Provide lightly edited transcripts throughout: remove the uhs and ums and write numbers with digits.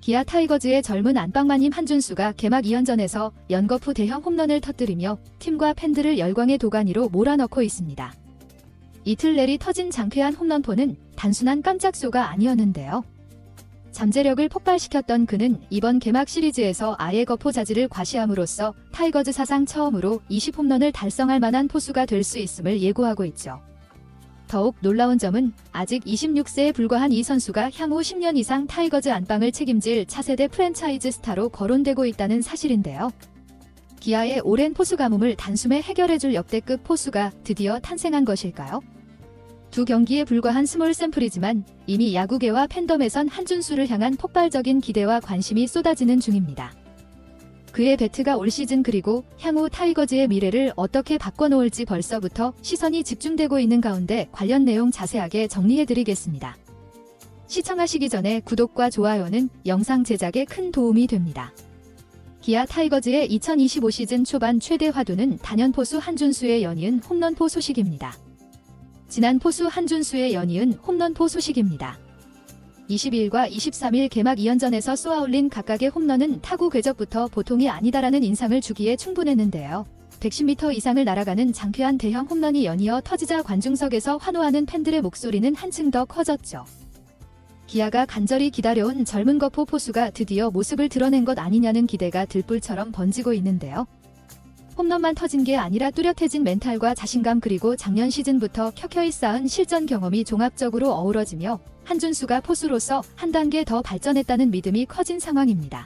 기아 타이거즈의 젊은 안방마님 한준수가 개막 2연전에서 연거푸 대형 홈런을 터뜨리며 팀과 팬들을 열광의 도가니로 몰아넣고 있습니다. 이틀 내리 터진 장쾌한 홈런포는 단순한 깜짝쇼가 아니었는데요. 잠재력을 폭발시켰던 그는 이번 개막 시리즈에서 아예 거포 자질을 과시함으로써 타이거즈 사상 처음으로 20홈런을 달성할 만한 포수가 될 수 있음을 예고하고 있죠. 더욱 놀라운 점은 아직 26세에 불과한 이 선수가 향후 10년 이상 타이거즈 안방을 책임질 차세대 프랜차이즈 스타로 거론되고 있다는 사실인데요. 기아의 오랜 포수 가뭄을 단숨에 해결해줄 역대급 포수가 드디어 탄생한 것일까요? 두 경기에 불과한 스몰 샘플이지만 이미 야구계와 팬덤에선 한준수를 향한 폭발적인 기대와 관심이 쏟아지는 중입니다. 그의 배트가 올 시즌 그리고 향후 타이거즈의 미래를 어떻게 바꿔놓을지 벌써부터 시선이 집중되고 있는 가운데 관련 내용 자세하게 정리해드리겠습니다. 시청하시기 전에 구독과 좋아요는 영상 제작에 큰 도움이 됩니다. 기아 타이거즈의 2025 시즌 초반 최대 화두는 단연 포수 한준수의 연이은 홈런포 소식입니다. 지난 포수 한준수의 연이은 홈런포 소식입니다. 22일과 23일 개막 2연전에서 쏘아올린 각각의 홈런은 타구 궤적부터 보통이 아니다라는 인상을 주기에 충분했는데요. 110m 이상을 날아가는 장쾌한 대형 홈런이 연이어 터지자 관중석에서 환호하는 팬들의 목소리는 한층 더 커졌죠. 기아가 간절히 기다려온 젊은 거포 포수가 드디어 모습을 드러낸 것 아니냐는 기대가 들불처럼 번지고 있는데요. 홈런만 터진 게 아니라 뚜렷해진 멘탈과 자신감 그리고 작년 시즌부터 켜켜이 쌓은 실전 경험이 종합적으로 어우러지며 한준수가 포수로서 한 단계 더 발전했다는 믿음이 커진 상황입니다.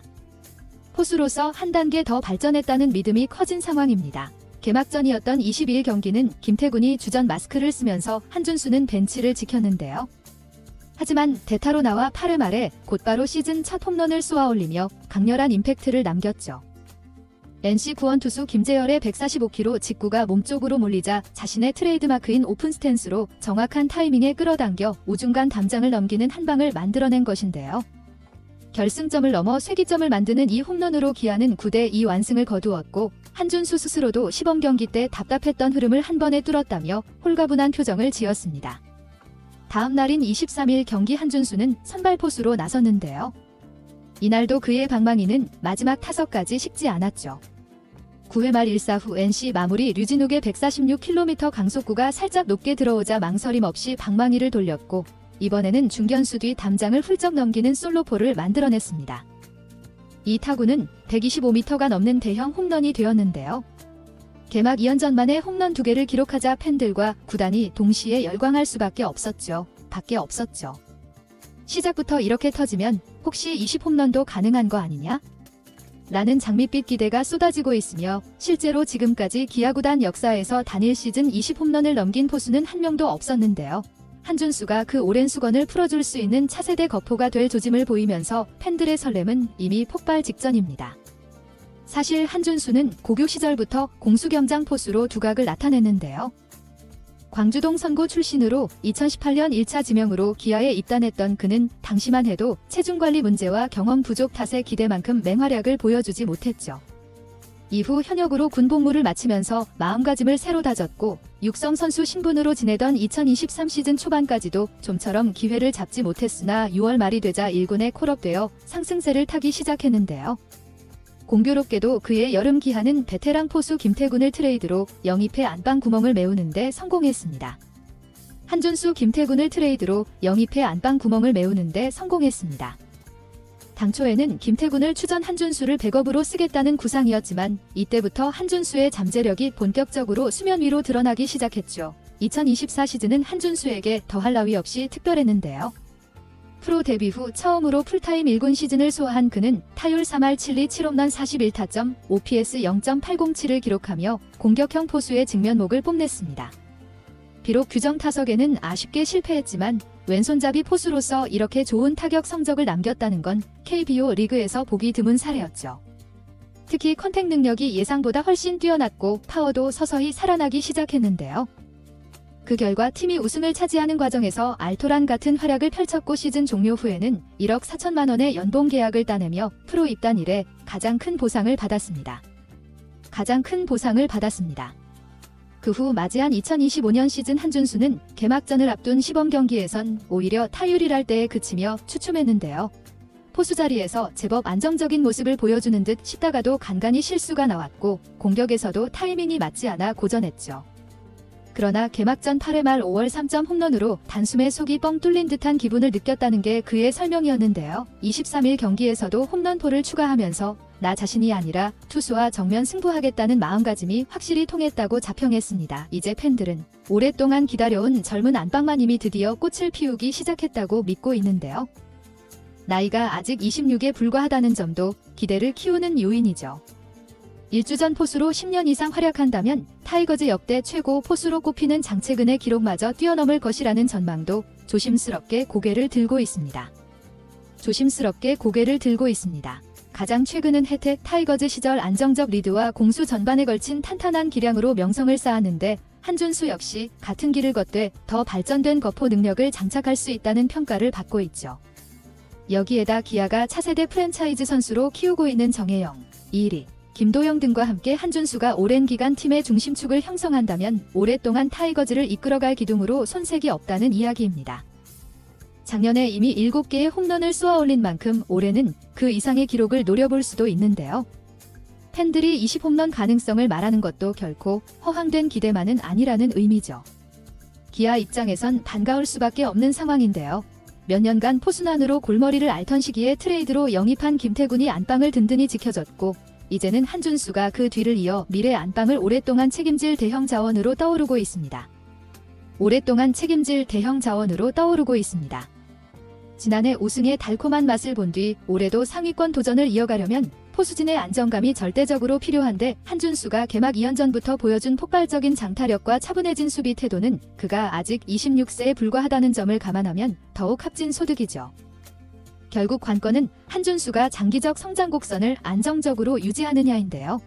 개막전이었던 22일 경기는 김태군이 주전 마스크를 쓰면서 한준수는 벤치를 지켰는데요. 하지만 대타로 나와 8회 말에 곧바로 시즌 첫 홈런을 쏘아올리며 강렬한 임팩트를 남겼죠. NC 구원 투수 김재열의 145km 직구가 몸쪽으로 몰리자 자신의 트레이드마크인 오픈 스탠스로 정확한 타이밍에 끌어당겨 우중간 담장을 넘기는 한 방을 만들어낸 것인데요. 결승점을 넘어 쇄기점을 만드는 이 홈런으로 기아는 9대2 완승을 거두었고 한준수 스스로도 시범 경기 때 답답했던 흐름을 한 번에 뚫었다며 홀가분한 표정을 지었습니다. 다음 날인 23일 경기 한준수는 선발 포수로 나섰는데요. 이날도 그의 방망이는 마지막 타석까지 식지 않았죠. 9회 말 1사 후 NC 마무리 류진욱의 146km 강속구가 살짝 높게 들어오자 망설임 없이 방망이를 돌렸고 이번에는 중견수 뒤 담장을 훌쩍 넘기는 솔로포를 만들어냈습니다. 이 타구는 125m가 넘는 대형 홈런이 되었는데요. 개막 2연전 만에 홈런 2개를 기록하자 팬들과 구단이 동시에 열광할 수밖에 없었죠. 시작부터 이렇게 터지면 혹시 20홈런도 가능한 거 아니냐? 라는 장밋빛 기대가 쏟아지고 있으며 실제로 지금까지 기아구단 역사에서 단일 시즌 20홈런을 넘긴 포수는 한 명도 없었는데요. 한준수가 그 오랜 수건을 풀어줄 수 있는 차세대 거포가 될 조짐을 보이면서 팬들의 설렘은 이미 폭발 직전입니다. 사실 한준수는 고교 시절부터 공수겸장 포수로 두각을 나타냈는데요. 광주동 선고 출신으로 2018년 1차 지명으로 기아에 입단했던 그는 당시만 해도 체중관리 문제와 경험 부족 탓에 기대만큼 맹활약을 보여주지 못했죠. 이후 현역으로 군복무를 마치면서 마음가짐을 새로 다졌고 육성 선수 신분으로 지내던 2023 시즌 초반까지도 좀처럼 기회를 잡지 못했으나 6월 말이 되자 1군에 콜업되어 상승세를 타기 시작했는데요. 공교롭게도 그의 여름 기한은 베테랑 포수 김태군을 트레이드로 영입해 안방 구멍을 메우는 데 성공했습니다. 한준수 김태군을 트레이드로 영입해 안방 구멍을 메우는 데 성공했습니다. 당초에는 김태군을 추전 한준수를 백업으로 쓰겠다는 구상이었지만 이때부터 한준수의 잠재력이 본격적으로 수면 위로 드러나기 시작했죠. 2024 시즌은 한준수에게 더할 나위 없이 특별했는데요. 프로 데뷔 후 처음으로 풀타임 1군 시즌을 소화한 그는 타율 3할 7리 7홈런 41타점, OPS 0.807을 기록하며 공격형 포수의 직면목을 뽐냈습니다. 비록 규정 타석에는 아쉽게 실패했지만 왼손잡이 포수로서 이렇게 좋은 타격 성적을 남겼다는 건 KBO 리그에서 보기 드문 사례였죠. 특히 컨택 능력이 예상보다 훨씬 뛰어났고 파워도 서서히 살아나기 시작했는데요. 그 결과 팀이 우승을 차지하는 과정에서 알토란 같은 활약을 펼쳤고 시즌 종료 후에는 1억 4천만 원의 연봉 계약을 따내며 프로 입단 이래 가장 큰 보상을 받았습니다. 그 후 맞이한 2025년 시즌 한준수는 개막전을 앞둔 시범 경기에선 오히려 타율이랄 때에 그치며 추춤했는데요. 포수 자리에서 제법 안정적인 모습을 보여주는 듯 싶다가도 간간히 실수가 나왔고 공격에서도 타이밍이 맞지 않아 고전했죠. 그러나 개막전 8회 말 5월 3점 홈런으로 단숨에 속이 뻥 뚫린 듯한 기분을 느꼈다는 게 그의 설명이었는데요. 23일 경기에서도 홈런포를 추가하면서 나 자신이 아니라 투수와 정면 승부하겠다는 마음가짐이 확실히 통했다고 자평했습니다. 이제 팬들은 오랫동안 기다려온 젊은 안방마님이 드디어 꽃을 피우기 시작했다고 믿고 있는데요. 나이가 아직 26에 불과하다는 점도 기대를 키우는 요인이죠. 1주전 포수로 10년 이상 활약한다면 타이거즈 역대 최고 포수로 꼽히는 장채근의 기록마저 뛰어넘을 것이라는 전망도 조심스럽게 고개를 들고 있습니다. 가장 최근은 혜택 타이거즈 시절 안정적 리드와 공수 전반에 걸친 탄탄한 기량으로 명성을 쌓았는데 한준수 역시 같은 길을 걷되 더 발전된 거포 능력을 장착할 수 있다는 평가를 받고 있죠. 여기에다 기아가 차세대 프랜차이즈 선수로 키우고 있는 정혜영, 이리, 김도영 등과 함께 한준수가 오랜 기간 팀의 중심축을 형성한다면 오랫동안 타이거즈를 이끌어갈 기둥으로 손색이 없다는 이야기입니다. 작년에 이미 7개의 홈런을 쏘아올린 만큼 올해는 그 이상의 기록을 노려볼 수도 있는데요. 팬들이 20홈런 가능성을 말하는 것도 결코 허황된 기대만은 아니라는 의미죠. 기아 입장에선 반가울 수밖에 없는 상황인데요. 몇 년간 포수난으로 골머리를 앓던 시기에 트레이드로 영입한 김태군이 안방을 든든히 지켜줬고 이제는 한준수가 그 뒤를 이어 미래 안방을 오랫동안 책임질 대형 자원으로 떠오르고 있습니다. 지난해 우승의 달콤한 맛을 본 뒤 올해도 상위권 도전을 이어가려면 포수진의 안정감이 절대적으로 필요한데 한준수가 개막 2연전부터 보여준 폭발적인 장타력과 차분해진 수비 태도는 그가 아직 26세에 불과하다는 점을 감안하면 더욱 합진 소득이죠. 결국 관건은 한준수가 장기적 성장 곡선을 안정적으로 유지하느냐인데요.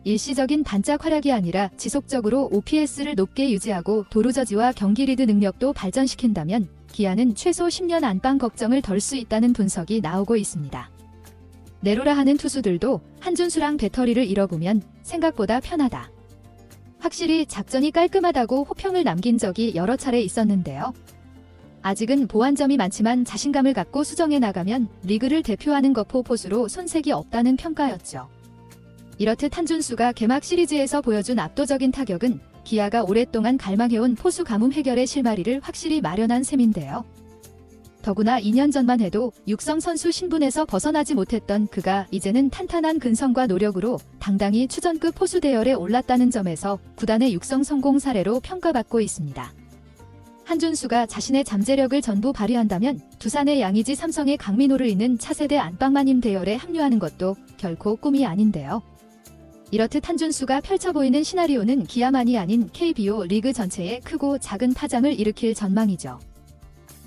일시적인 반짝 활약이 아니라 지속적으로 OPS를 높게 유지하고 도루저지와 경기 리드 능력도 발전시킨다면 기아는 최소 10년 안방 걱정을 덜 수 있다는 분석이 나오고 있습니다. 내로라 하는 투수들도 한준수랑 배터리를 잃어보면 생각보다 편하다. 확실히 작전이 깔끔하다고 호평을 남긴 적이 여러 차례 있었는데요. 아직은 보완점이 많지만 자신감을 갖고 수정해 나가면 리그를 대표하는 거포 포수로 손색이 없다는 평가였죠. 이렇듯 한준수가 개막 시리즈에서 보여준 압도적인 타격은 기아가 오랫동안 갈망해온 포수 가뭄 해결의 실마리를 확실히 마련한 셈인데요. 더구나 2년 전만 해도 육성 선수 신분에서 벗어나지 못했던 그가 이제는 탄탄한 근성과 노력으로 당당히 추전급 포수 대열에 올랐다는 점에서 구단의 육성 성공 사례로 평가받고 있습니다. 한준수가 자신의 잠재력을 전부 발휘한다면 두산의 양의지, 삼성의 강민호를 잇는 차세대 안방마님 대열에 합류하는 것도 결코 꿈이 아닌데요. 이렇듯 한준수가 펼쳐 보이는 시나리오는 기아만이 아닌 KBO 리그 전체에 크고 작은 파장을 일으킬 전망이죠.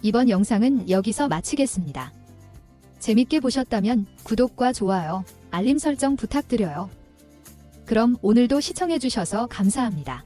이번 영상은 여기서 마치겠습니다. 재밌게 보셨다면 구독과 좋아요, 알림 설정 부탁드려요. 그럼 오늘도 시청해주셔서 감사합니다.